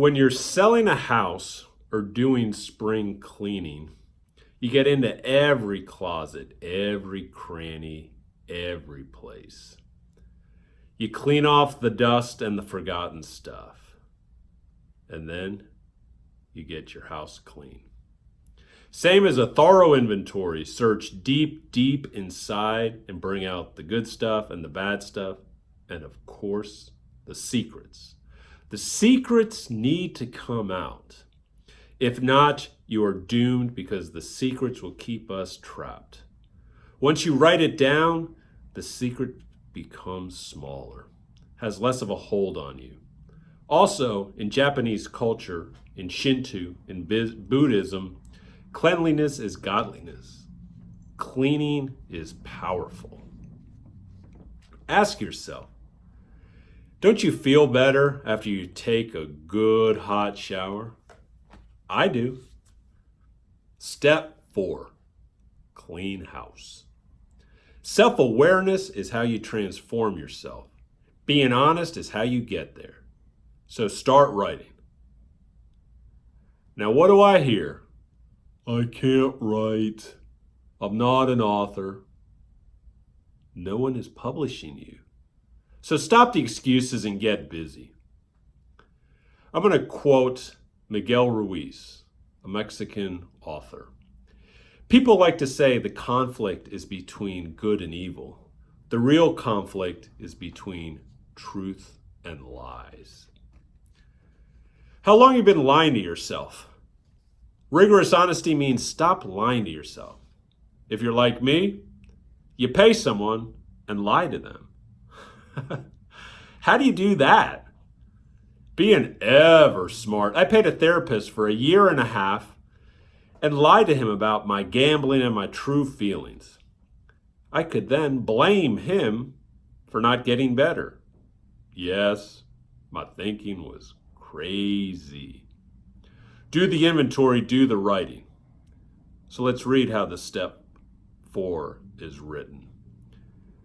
When you're selling a house or doing spring cleaning, you get into every closet, every cranny, every place. You clean off the dust and the forgotten stuff. And then you get your house clean. Same as a thorough inventory. Search deep, deep inside and bring out the good stuff and the bad stuff. And of course, the secrets. The secrets need to come out. If not, you are doomed because the secrets will keep us trapped. Once you write it down, the secret becomes smaller, has less of a hold on you. Also, in Japanese culture, in Shinto, in Buddhism, cleanliness is godliness. Cleaning is powerful. Ask yourself, don't you feel better after you take a good hot shower? I do. Step 4, clean house. Self-awareness is how you transform yourself. Being honest is how you get there. So start writing. Now, what do I hear? I can't write. I'm not an author. No one is publishing you. So stop the excuses and get busy. I'm going to quote Miguel Ruiz, a Mexican author. People like to say the conflict is between good and evil. The real conflict is between truth and lies. How long have you been lying to yourself? Rigorous honesty means stop lying to yourself. If you're like me, you pay someone and lie to them. How do you do that? Being ever smart. I paid a therapist for 1.5 years and lied to him about my gambling and my true feelings. I could then blame him for not getting better. Yes, my thinking was crazy. Do the inventory, do the writing. So let's read how the step 4 is written.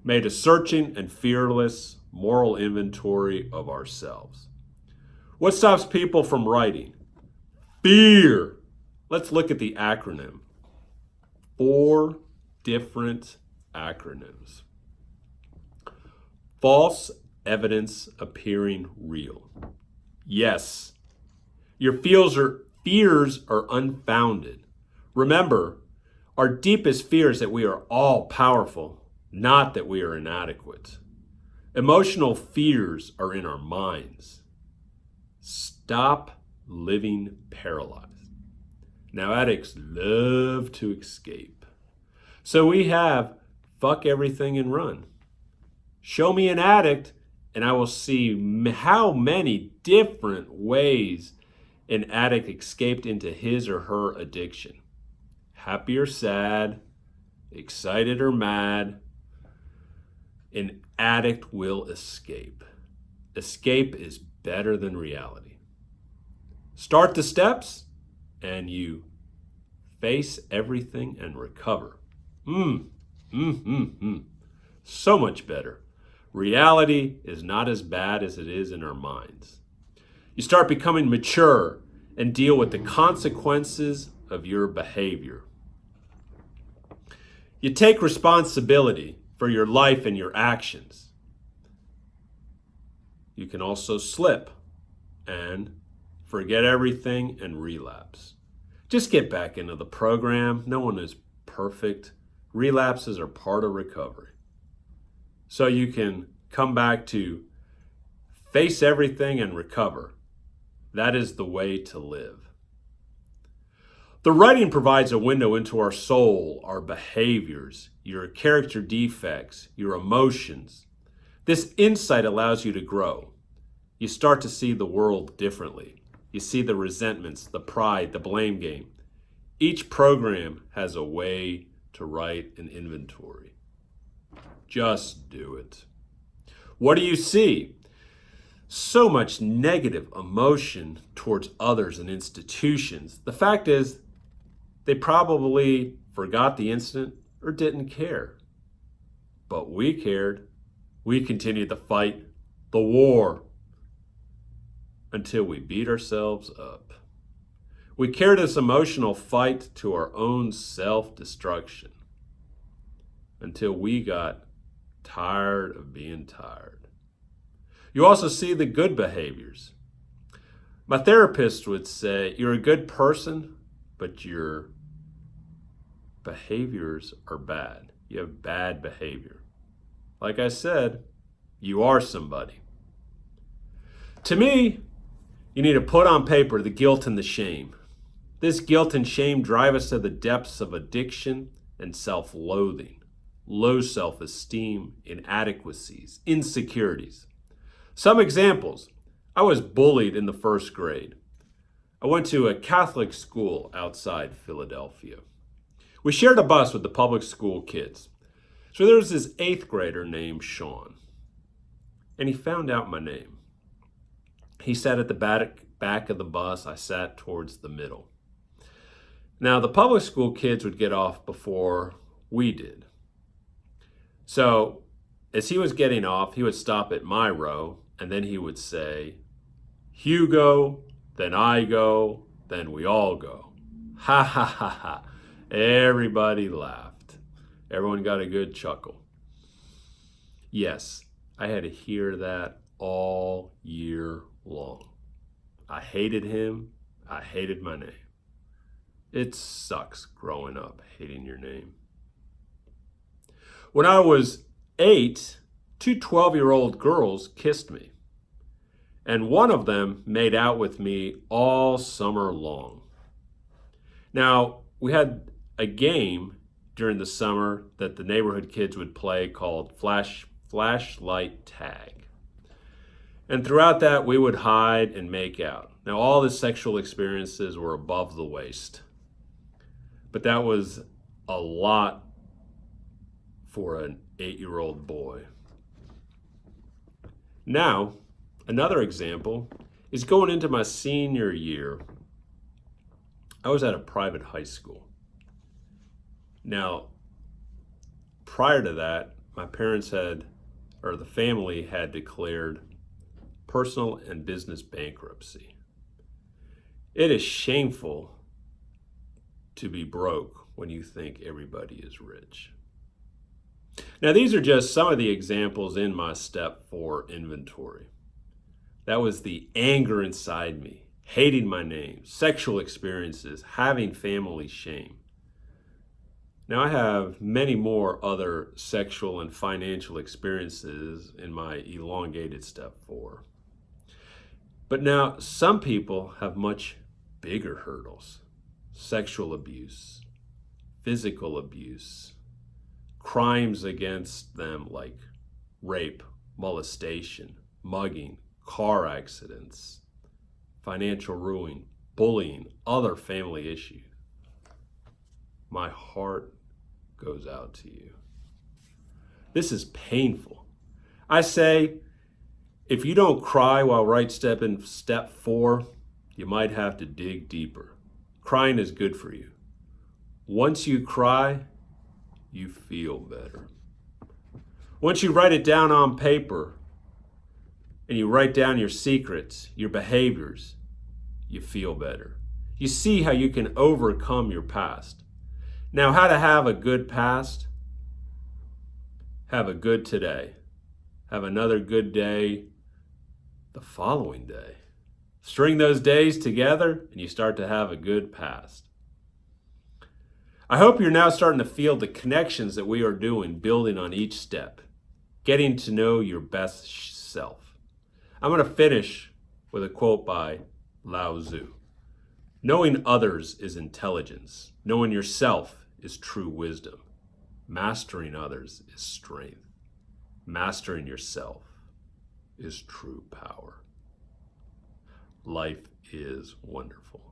Made a searching and fearless moral inventory of ourselves. What stops people from writing? Fear. Let's look at the acronym. 4 different acronyms. False evidence appearing real. Yes, your fears are unfounded. Remember, our deepest fear is that we are all powerful, not that we are inadequate. Emotional fears are in our minds. Stop living paralyzed. Now, addicts love to escape. So we have fuck everything and run. Show me an addict, and I will see how many different ways an addict escaped into his or her addiction. Happy or sad, excited or mad, an addict will escape. Escape is better than reality. Start the steps, and you face everything and recover. So much better. Reality is not as bad as it is in our minds. You start becoming mature and deal with the consequences of your behavior. You take responsibility for your life and your actions. You can also slip and forget everything and relapse. Just get back into the program. No one is perfect. Relapses are part of recovery. So you can come back to face everything and recover. That is the way to live. The writing provides a window into our soul, our behaviors, your character defects, your emotions. This insight allows you to grow. You start to see the world differently. You see the resentments, the pride, the blame game. Each program has a way to write an inventory. Just do it. What do you see? So much negative emotion towards others and institutions. The fact is, they probably forgot the incident or didn't care. But we cared. We continued the fight, the war. until we beat ourselves up. We carry this emotional fight to our own self-destruction until we got tired of being tired. You also see the good behaviors. My therapist would say, you're a good person, but your behaviors are bad. You have bad behavior. Like I said, you are somebody. To me, you need to put on paper the guilt and the shame. This guilt and shame drive us to the depths of addiction and self-loathing, low self-esteem, inadequacies, insecurities. Some examples. I was bullied in the first grade. I went to a Catholic school outside Philadelphia. We shared a bus with the public school kids. So there was this 8th grader named Sean, and he found out my name. He sat at the back of the bus. I sat towards the middle. Now, the public school kids would get off before we did. So as he was getting off, he would stop at my row, and then he would say, Hugo, then I go, then we all go. Ha ha ha ha. Everybody laughed. Everyone got a good chuckle. Yes, I had to hear that all year long. I hated him. I hated my name. It sucks growing up hating your name. When I was 8, 2 12-year-old girls kissed me. And one of them made out with me all summer long. Now, we had a game during the summer that the neighborhood kids would play called flashlight tag. And throughout that, we would hide and make out. Now, all the sexual experiences were above the waist. But that was a lot for an 8-year-old boy. Now, another example is going into my senior year. I was at a private high school. Now, prior to that, my parents the family had declared personal and business bankruptcy. It is shameful to be broke when you think everybody is rich. Now, these are just some of the examples in my step 4 inventory. That was the anger inside me, hating my name, sexual experiences, having family shame. Now, I have many more other sexual and financial experiences in my elongated step 4. But now, some people have much bigger hurdles. Sexual abuse, physical abuse, crimes against them like rape, molestation, mugging, car accidents, financial ruin, bullying, other family issues. My heart goes out to you. This is painful. I say, if you don't cry while right step in step 4, you might have to dig deeper. Crying is good for you. Once you cry, you feel better. Once you write it down on paper and you write down your secrets, your behaviors, you feel better. You see how you can overcome your past. Now, how to have a good past? Have a good today. Have another good day the following day. String those days together and you start to have a good past. I hope you're now starting to feel the connections that we are doing, building on each step, getting to know your best self. I'm going to finish with a quote by Lao Tzu. Knowing others is intelligence. Knowing yourself is true wisdom. Mastering others is strength. Mastering yourself is true power. Life is wonderful.